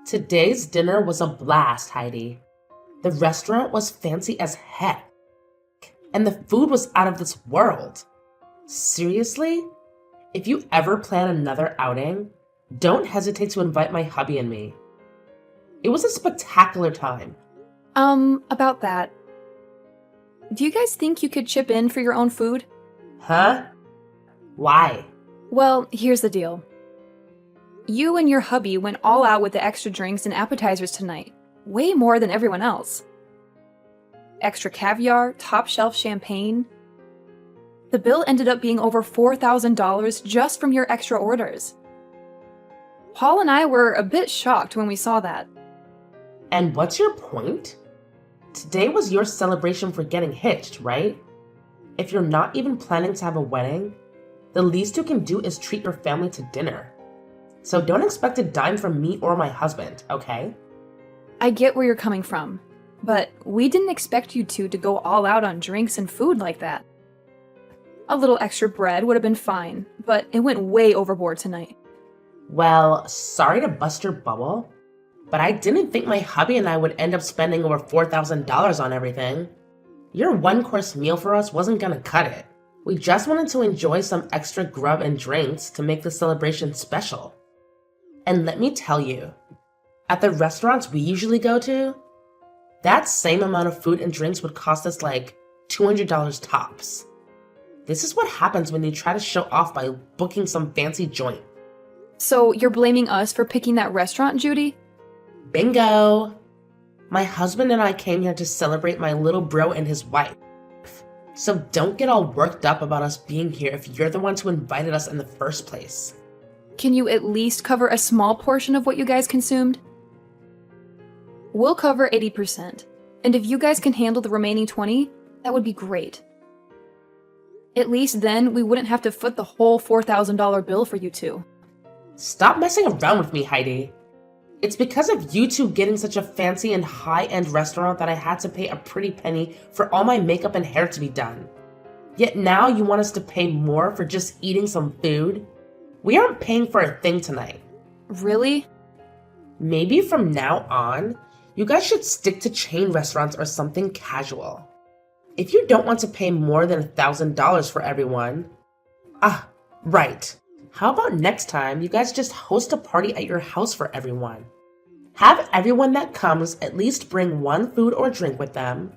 Today's dinner was a blast, Heidi. The restaurant was fancy as heck, and the food was out of this world. Seriously? If you ever plan another outing, don't hesitate to invite my hubby and me. It was a spectacular time. About that. Do you guys think you could chip in for your own food? Huh? Why? Well, here's the deal. You and your hubby went all out with the extra drinks and appetizers tonight. Way more than everyone else. Extra caviar, top shelf champagne. The bill ended up being over $4,000 just from your extra orders. Paul and I were a bit shocked when we saw that. And what's your point? Today was your celebration for getting hitched, right? If you're not even planning to have a wedding, the least you can do is treat your family to dinner. So don't expect a dime from me or my husband, okay? I get where you're coming from, but we didn't expect you two to go all out on drinks and food like that. A little extra bread would have been fine, but it went way overboard tonight. Well, sorry to bust your bubble, but I didn't think my hubby and I would end up spending over $4,000 on everything. Your one-course meal for us wasn't gonna cut it. We just wanted to enjoy some extra grub and drinks to make the celebration special. And let me tell you, at the restaurants we usually go to, that same amount of food and drinks would cost us like $200 tops. This is what happens when you try to show off by booking some fancy joint. So you're blaming us for picking that restaurant, Judy? Bingo! My husband and I came here to celebrate my little bro and his wife. So don't get all worked up about us being here if you're the ones who invited us in the first place. Can you at least cover a small portion of what you guys consumed? We'll cover 80%, and if you guys can handle the remaining 20, that would be great. At least then we wouldn't have to foot the whole $4,000 bill for you two. Stop messing around with me, Heidi. It's because of you two getting such a fancy and high-end restaurant that I had to pay a pretty penny for all my makeup and hair to be done. Yet now you want us to pay more for just eating some food? We aren't paying for a thing tonight. Really? Maybe from now on, you guys should stick to chain restaurants or something casual. If you don't want to pay more than $1,000 for everyone... Right. How about next time you guys just host a party at your house for everyone? Have everyone that comes at least bring one food or drink with them,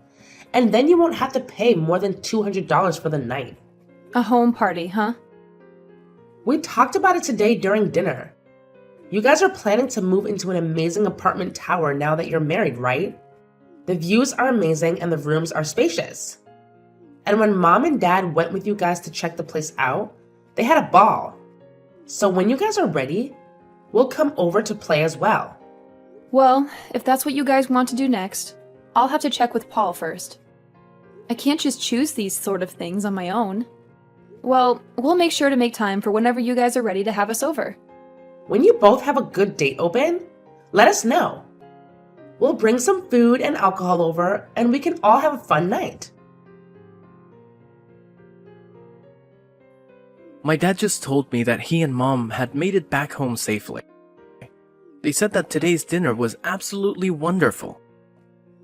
and then you won't have to pay more than $200 for the night. A home party, huh? We talked about it today during dinner. You guys are planning to move into an amazing apartment tower now that you're married, right? The views are amazing and the rooms are spacious. And when mom and dad went with you guys to check the place out, they had a ball. So when you guys are ready, we'll come over to play as well. Well, if that's what you guys want to do next, I'll have to check with Paul first. I can't just choose these sort of things on my own. Well, we'll make sure to make time for whenever you guys are ready to have us over. When you both have a good date open, let us know. We'll bring some food and alcohol over, and we can all have a fun night. My dad just told me that he and mom had made it back home safely. They said that today's dinner was absolutely wonderful.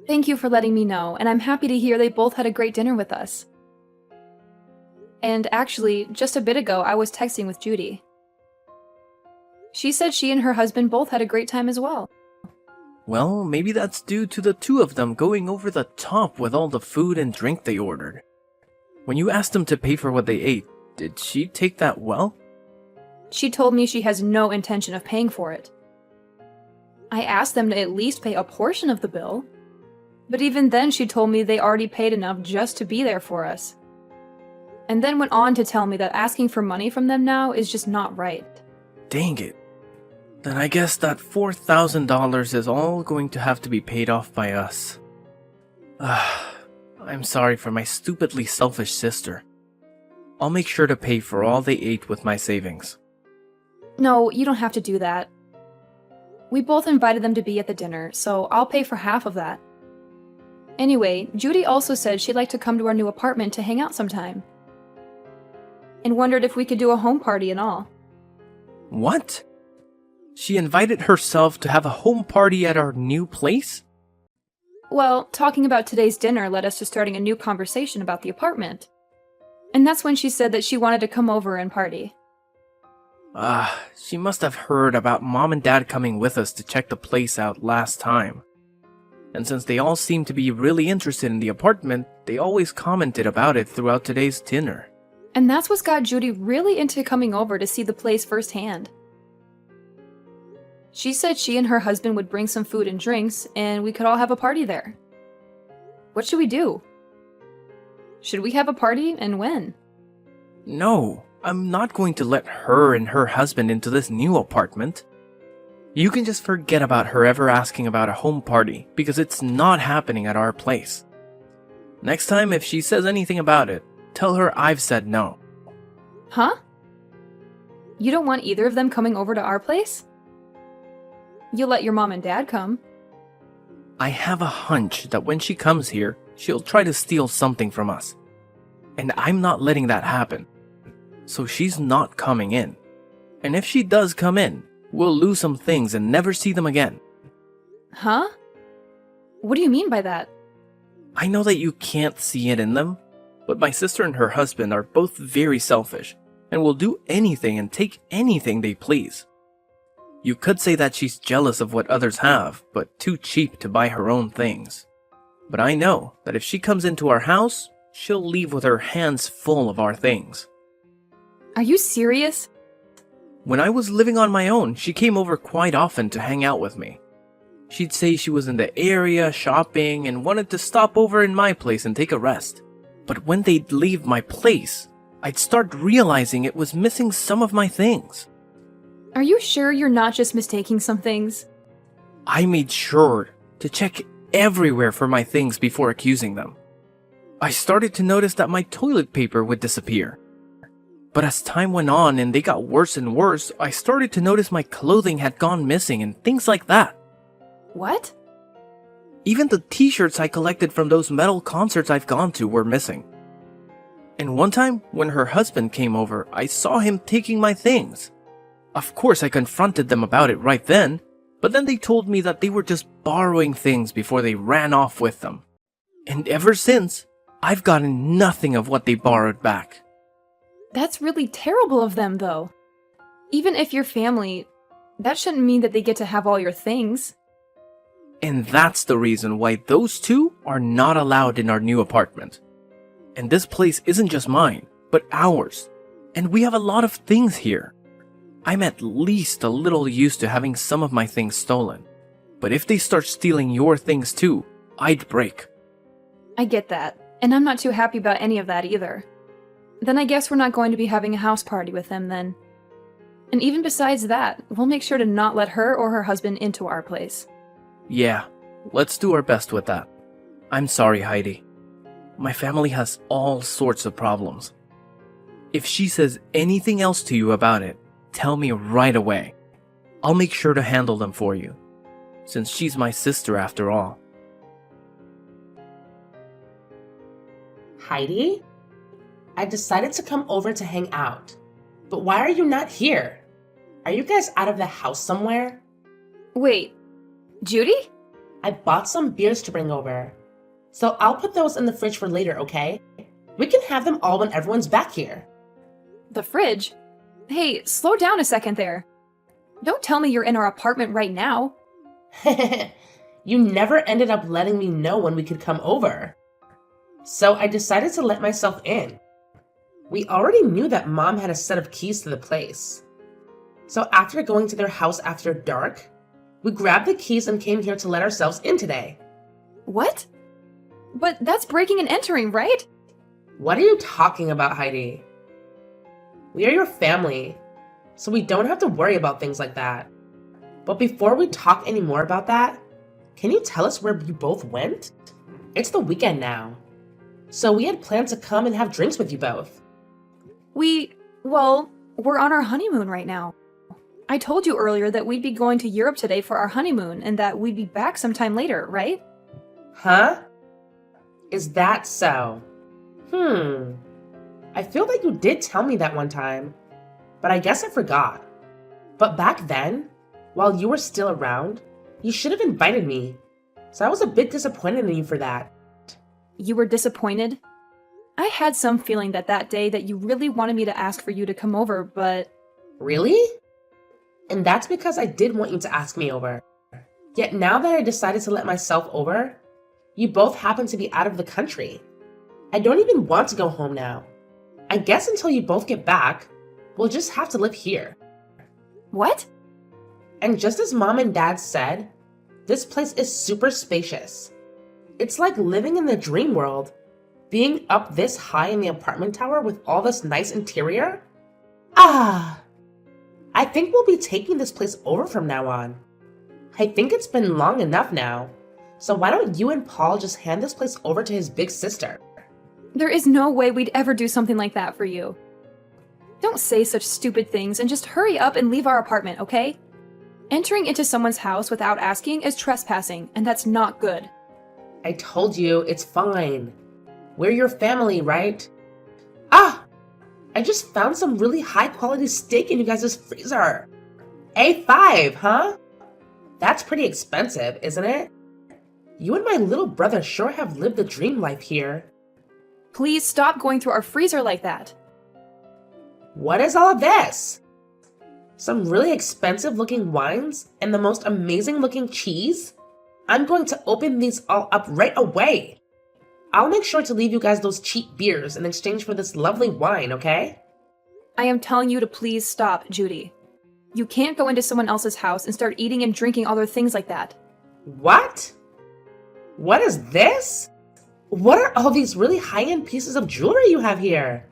Thank you for letting me know, and I'm happy to hear they both had a great dinner with us. And actually, just a bit ago, I was texting with Judy. She said she and her husband both had a great time as well. Well, maybe that's due to the two of them going over the top with all the food and drink they ordered. When you asked them to pay for what they ate, did she take that well? She told me she has no intention of paying for it. I asked them to at least pay a portion of the bill, but even then she told me they already paid enough just to be there for us. And then went on to tell me that asking for money from them now is just not right. Dang it. Then I guess that $4,000 is all going to have to be paid off by us. I'm sorry for my stupidly selfish sister. I'll make sure to pay for all they ate with my savings. No, you don't have to do that. We both invited them to be at the dinner, so I'll pay for half of that. Anyway, Judy also said she'd like to come to our new apartment to hang out sometime. And wondered if we could do a home party and all. What? She invited herself to have a home party at our new place? Well, talking about today's dinner led us to starting a new conversation about the apartment. And that's when she said that she wanted to come over and party. She must have heard about Mom and Dad coming with us to check the place out last time. And since they all seemed to be really interested in the apartment, they always commented about it throughout today's dinner. And that's what got Judy really into coming over to see the place firsthand. She said she and her husband would bring some food and drinks, and we could all have a party there. What should we do? Should we have a party, and when? No, I'm not going to let her and her husband into this new apartment. You can just forget about her ever asking about a home party, because it's not happening at our place. Next time, if she says anything about it, tell her I've said no. Huh? You don't want either of them coming over to our place? You'll let your mom and dad come. I have a hunch that when she comes here, she'll try to steal something from us. And I'm not letting that happen. So she's not coming in. And if she does come in, we'll lose some things and never see them again. Huh? What do you mean by that? I know that you can't see it in them, but my sister and her husband are both very selfish and will do anything and take anything they please. You could say that she's jealous of what others have, but too cheap to buy her own things. But I know that if she comes into our house, she'll leave with her hands full of our things. Are you serious? When I was living on my own, she came over quite often to hang out with me. She'd say she was in the area shopping and wanted to stop over in my place and take a rest. But when they'd leave my place, I'd start realizing it was missing some of my things. Are you sure you're not just mistaking some things? I made sure to check everywhere for my things before accusing them. I started to notice that my toilet paper would disappear. But as time went on and they got worse and worse, I started to notice my clothing had gone missing and things like that. What? Even the t-shirts I collected from those metal concerts I've gone to were missing. And one time, when her husband came over, I saw him taking my things. Of course, I confronted them about it right then, but then they told me that they were just borrowing things before they ran off with them. And ever since, I've gotten nothing of what they borrowed back. That's really terrible of them, though. Even if you're family, that shouldn't mean that they get to have all your things. And that's the reason why those two are not allowed in our new apartment. And this place isn't just mine, but ours. And we have a lot of things here. I'm at least a little used to having some of my things stolen. But if they start stealing your things too, I'd break. I get that, and I'm not too happy about any of that either. Then I guess we're not going to be having a house party with them then. And even besides that, we'll make sure to not let her or her husband into our place. Yeah, let's do our best with that. I'm sorry, Heidi. My family has all sorts of problems. If she says anything else to you about it, tell me right away. I'll make sure to handle them for you, since she's my sister after all. Heidi? I decided to come over to hang out. But why are you not here? Are you guys out of the house somewhere? Wait, Judy? I bought some beers to bring over. So I'll put those in the fridge for later, okay? We can have them all when everyone's back here. The fridge? Hey, slow down a second there. Don't tell me you're in our apartment right now. You never ended up letting me know when we could come over. So I decided to let myself in. We already knew that Mom had a set of keys to the place. So after going to their house after dark, we grabbed the keys and came here to let ourselves in today. What? But that's breaking and entering, right? What are you talking about, Heidi? We are your family, so we don't have to worry about things like that. But before we talk any more about that, can you tell us where you both went? It's the weekend now, so we had planned to come and have drinks with you both. We're on our honeymoon right now. I told you earlier that we'd be going to Europe today for our honeymoon and that we'd be back sometime later, right? Huh? Is that so? I feel like you did tell me that one time, but I guess I forgot. But back then, while you were still around. You should have invited me. So I was a bit disappointed in you for that. You were disappointed? I had some feeling that day that you really wanted me to ask for you to come over, but... Really? And that's because I did want you to ask me over. Yet now that I decided to let myself over, you both happen to be out of the country. I don't even want to go home now. I guess until you both get back, we'll just have to live here. What? And just as Mom and Dad said, this place is super spacious. It's like living in the dream world. Being up this high in the apartment tower with all this nice interior? I think we'll be taking this place over from now on. I think it's been long enough now. So why don't you and Paul just hand this place over to his big sister? There is no way we'd ever do something like that for you. Don't say such stupid things and just hurry up and leave our apartment, okay? Entering into someone's house without asking is trespassing, and that's not good. I told you, it's fine. We're your family, right? I just found some really high quality steak in you guys' freezer. A5, huh? That's pretty expensive, isn't it? You and my little brother sure have lived the dream life here. Please stop going through our freezer like that. What is all of this? Some really expensive looking wines and the most amazing looking cheese? I'm going to open these all up right away. I'll make sure to leave you guys those cheap beers in exchange for this lovely wine, okay? I am telling you to please stop, Judy. You can't go into someone else's house and start eating and drinking all their things like that. What? What is this? What are all these really high-end pieces of jewelry you have here?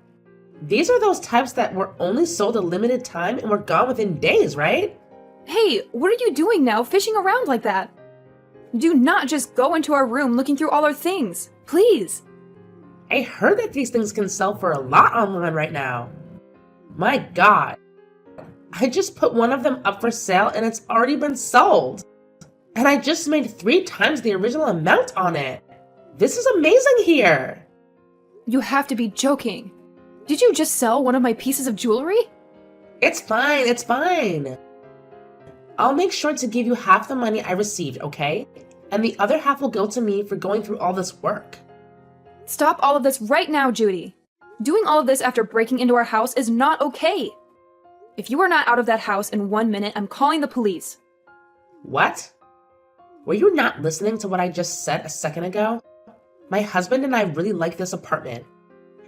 These are those types that were only sold a limited time and were gone within days, right? Hey, what are you doing now, fishing around like that? Do not just go into our room looking through all our things. Please. I heard that these things can sell for a lot online right now. My God. I just put one of them up for sale and it's already been sold. And I just made 3 times the original amount on it. This is amazing here. You have to be joking. Did you just sell one of my pieces of jewelry? It's fine, it's fine. I'll make sure to give you half the money I received, okay? And the other half will go to me for going through all this work. Stop all of this right now, Judy. Doing all of this after breaking into our house is not okay. If you are not out of that house in 1 minute, I'm calling the police. What? Were you not listening to what I just said a second ago? My husband and I really like this apartment.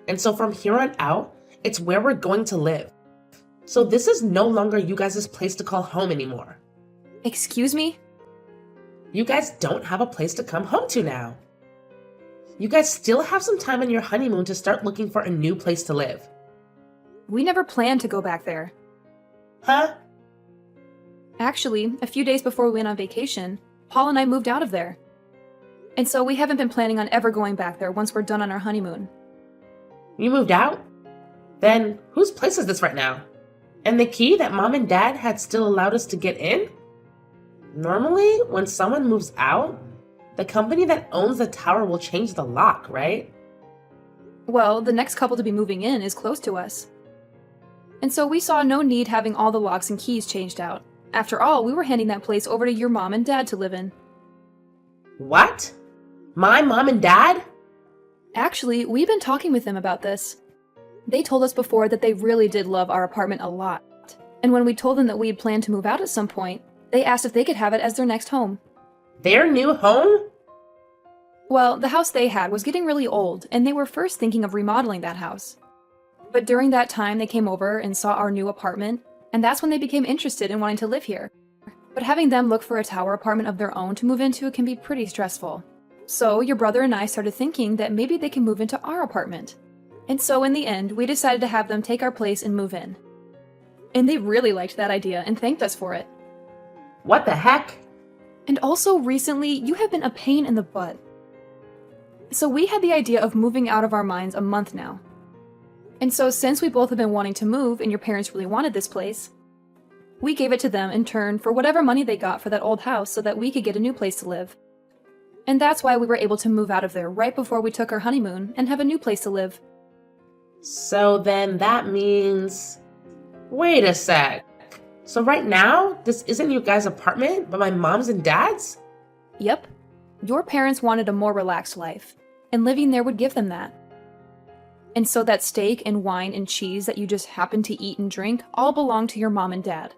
And so from here on out, it's where we're going to live. So this is no longer you guys' place to call home anymore. Excuse me? You guys don't have a place to come home to now. You guys still have some time on your honeymoon to start looking for a new place to live. We never planned to go back there. Huh? Actually, a few days before we went on vacation, Paul and I moved out of there. And so we haven't been planning on ever going back there once we're done on our honeymoon. You moved out? Then whose place is this right now? And the key that Mom and Dad had still allowed us to get in? Normally, when someone moves out, the company that owns the tower will change the lock, right? Well, the next couple to be moving in is close to us. And so we saw no need having all the locks and keys changed out. After all, we were handing that place over to your mom and dad to live in. What? My mom and dad? Actually, we've been talking with them about this. They told us before that they really did love our apartment a lot. And when we told them that we had planned to move out at some point, they asked if they could have it as their next home. Their new home? Well, the house they had was getting really old, and they were first thinking of remodeling that house. But during that time, they came over and saw our new apartment, and that's when they became interested in wanting to live here. But having them look for a tower apartment of their own to move into can be pretty stressful. So your brother and I started thinking that maybe they can move into our apartment. And so in the end, we decided to have them take our place and move in. And they really liked that idea and thanked us for it. What the heck? And also recently, you have been a pain in the butt. So we had the idea of moving out of our minds a month now. And so since we both have been wanting to move and your parents really wanted this place, we gave it to them in turn for whatever money they got for that old house so that we could get a new place to live. And that's why we were able to move out of there right before we took our honeymoon and have a new place to live. So then that means... Wait a sec. So right now, this isn't you guys' apartment, but my mom's and dad's? Yep. Your parents wanted a more relaxed life, and living there would give them that. And so that steak and wine and cheese that you just happened to eat and drink all belong to your mom and dad.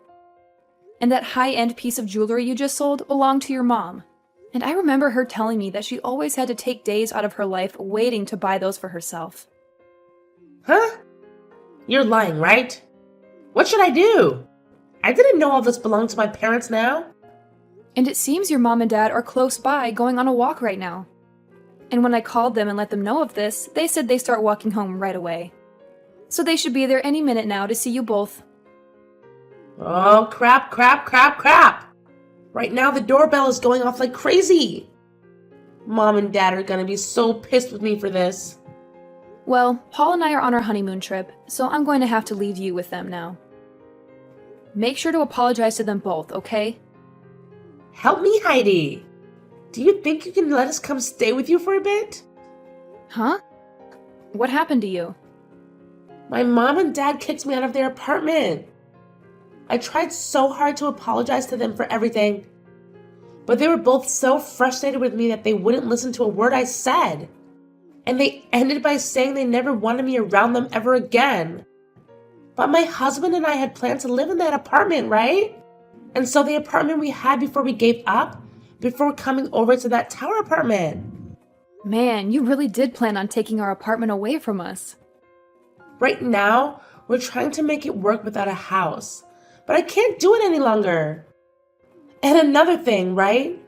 And that high-end piece of jewelry you just sold belonged to your mom. And I remember her telling me that she always had to take days out of her life waiting to buy those for herself. Huh? You're lying, right? What should I do? I didn't know all this belonged to my parents now. And it seems your mom and dad are close by going on a walk right now. And when I called them and let them know of this, they said they start walking home right away. So they should be there any minute now to see you both. Oh, crap. Right now the doorbell is going off like crazy. Mom and dad are gonna be so pissed with me for this. Well, Paul and I are on our honeymoon trip, so I'm going to have to leave you with them now. Make sure to apologize to them both, okay? Help me, Heidi. Do you think you can let us come stay with you for a bit? Huh? What happened to you? My mom and dad kicked me out of their apartment. I tried so hard to apologize to them for everything, but they were both so frustrated with me that they wouldn't listen to a word I said. And they ended by saying they never wanted me around them ever again. But my husband and I had planned to live in that apartment, right? And so the apartment we had before we gave up, before coming over to that tower apartment. Man, you really did plan on taking our apartment away from us. Right now, we're trying to make it work without a house. But I can't do it any longer. And another thing, right?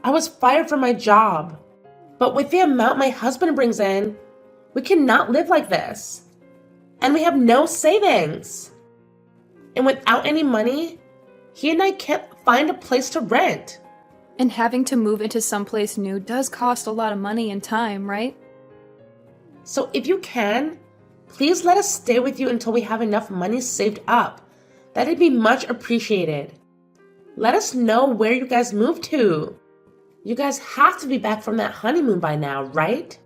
I was fired from my job. But with the amount my husband brings in, we cannot live like this. And we have no savings. And without any money, he and I can't find a place to rent. And having to move into someplace new does cost a lot of money and time, right? So if you can, please let us stay with you until we have enough money saved up. That'd be much appreciated. Let us know where you guys moved to. You guys have to be back from that honeymoon by now, right?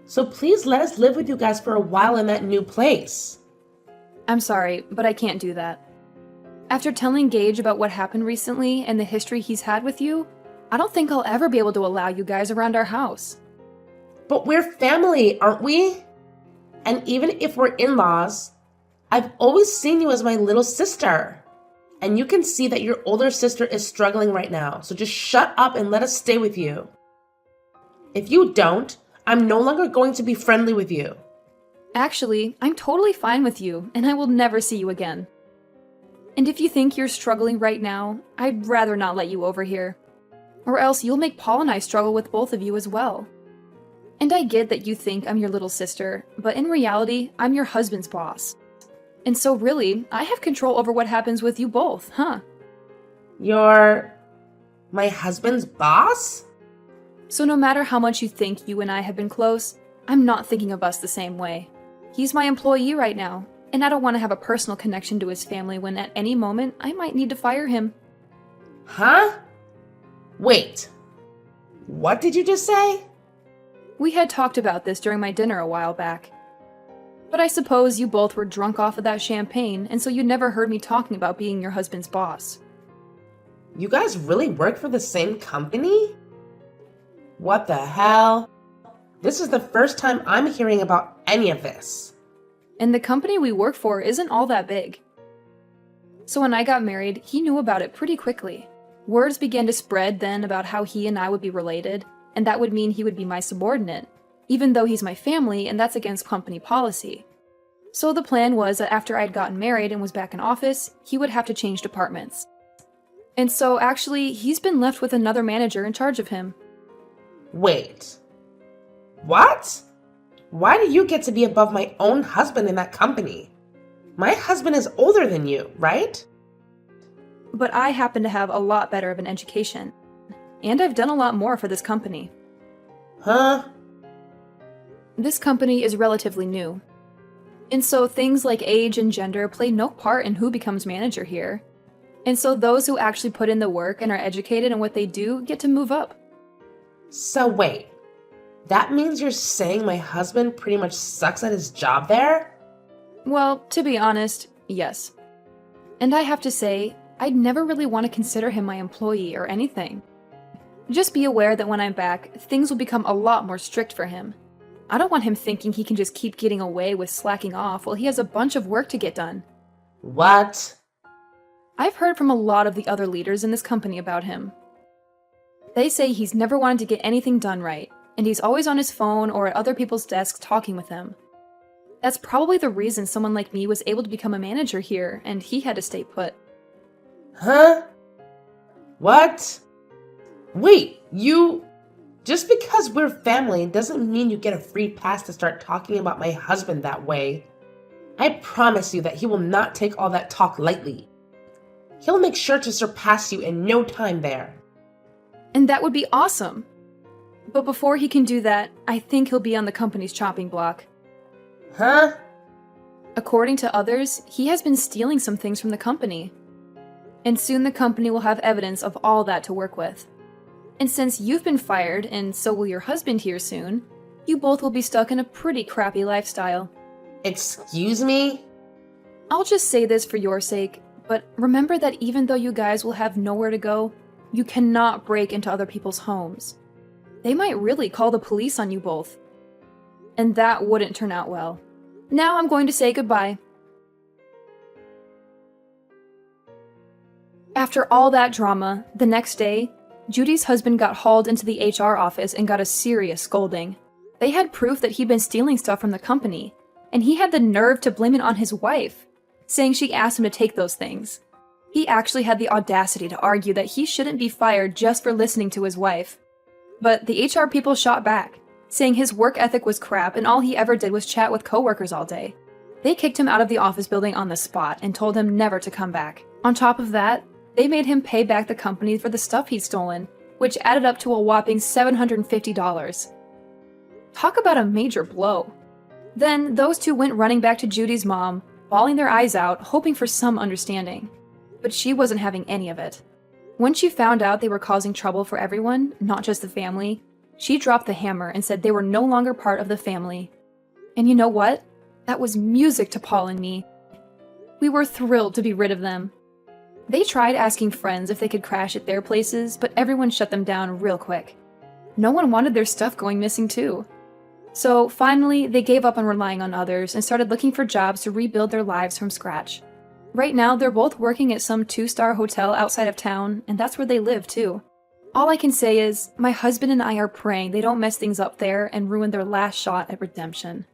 So please let us live with you guys for a while in that new place. I'm sorry, but I can't do that. After telling Gage about what happened recently and the history he's had with you, I don't think I'll ever be able to allow you guys around our house. But we're family, aren't we? And even if we're in-laws, I've always seen you as my little sister. And you can see that your older sister is struggling right now, so just shut up and let us stay with you. If you don't, I'm no longer going to be friendly with you. Actually, I'm totally fine with you, and I will never see you again. And if you think you're struggling right now, I'd rather not let you over here. Or else you'll make Paul and I struggle with both of you as well. And I get that you think I'm your little sister, but in reality, I'm your husband's boss. And so really, I have control over what happens with you both, huh? You're my husband's boss? So no matter how much you think you and I have been close, I'm not thinking of us the same way. He's my employee right now, and I don't want to have a personal connection to his family when at any moment I might need to fire him. Huh? Wait. What did you just say? We had talked about this during my dinner a while back. But I suppose you both were drunk off of that champagne, and so you never heard me talking about being your husband's boss. You guys really work for the same company? What the hell? This is the first time I'm hearing about any of this. And the company we work for isn't all that big. So when I got married, he knew about it pretty quickly. Words began to spread then about how he and I would be related, and that would mean he would be my subordinate, even though he's my family and that's against company policy. So the plan was that after I'd gotten married and was back in office, he would have to change departments. And so actually, he's been left with another manager in charge of him. Wait. What? Why do you get to be above my own husband in that company? My husband is older than you, right? But I happen to have a lot better of an education. And I've done a lot more for this company. Huh? This company is relatively new. And so things like age and gender play no part in who becomes manager here. And so those who actually put in the work and are educated in what they do get to move up. So wait, that means you're saying my husband pretty much sucks at his job there? Well, to be honest, yes. And I have to say, I'd never really want to consider him my employee or anything. Just be aware that when I'm back, things will become a lot more strict for him. I don't want him thinking he can just keep getting away with slacking off while he has a bunch of work to get done. What? I've heard from a lot of the other leaders in this company about him. They say he's never wanted to get anything done right, and he's always on his phone or at other people's desks talking with them. That's probably the reason someone like me was able to become a manager here, and he had to stay put. Huh? What? Wait, just because we're family doesn't mean you get a free pass to start talking about my husband that way. I promise you that he will not take all that talk lightly. He'll make sure to surpass you in no time there. And that would be awesome. But before he can do that, I think he'll be on the company's chopping block. Huh? According to others, he has been stealing some things from the company. And soon the company will have evidence of all that to work with. And since you've been fired, and so will your husband here soon, you both will be stuck in a pretty crappy lifestyle. Excuse me? I'll just say this for your sake, but remember that even though you guys will have nowhere to go, you cannot break into other people's homes. They might really call the police on you both. And that wouldn't turn out well. Now I'm going to say goodbye. After all that drama, the next day, Judy's husband got hauled into the HR office and got a serious scolding. They had proof that he'd been stealing stuff from the company, and he had the nerve to blame it on his wife, saying she asked him to take those things. He actually had the audacity to argue that he shouldn't be fired just for listening to his wife. But the HR people shot back, saying his work ethic was crap and all he ever did was chat with coworkers all day. They kicked him out of the office building on the spot and told him never to come back. On top of that, they made him pay back the company for the stuff he'd stolen, which added up to a whopping $750. Talk about a major blow. Then those two went running back to Judy's mom, bawling their eyes out, hoping for some understanding. But she wasn't having any of it. When she found out they were causing trouble for everyone, not just the family, she dropped the hammer and said they were no longer part of the family. And you know what? That was music to Paul and me. We were thrilled to be rid of them. They tried asking friends if they could crash at their places, but everyone shut them down real quick. No one wanted their stuff going missing too. So finally, they gave up on relying on others and started looking for jobs to rebuild their lives from scratch. Right now, they're both working at some 2-star hotel outside of town, and that's where they live too. All I can say is, my husband and I are praying they don't mess things up there and ruin their last shot at redemption.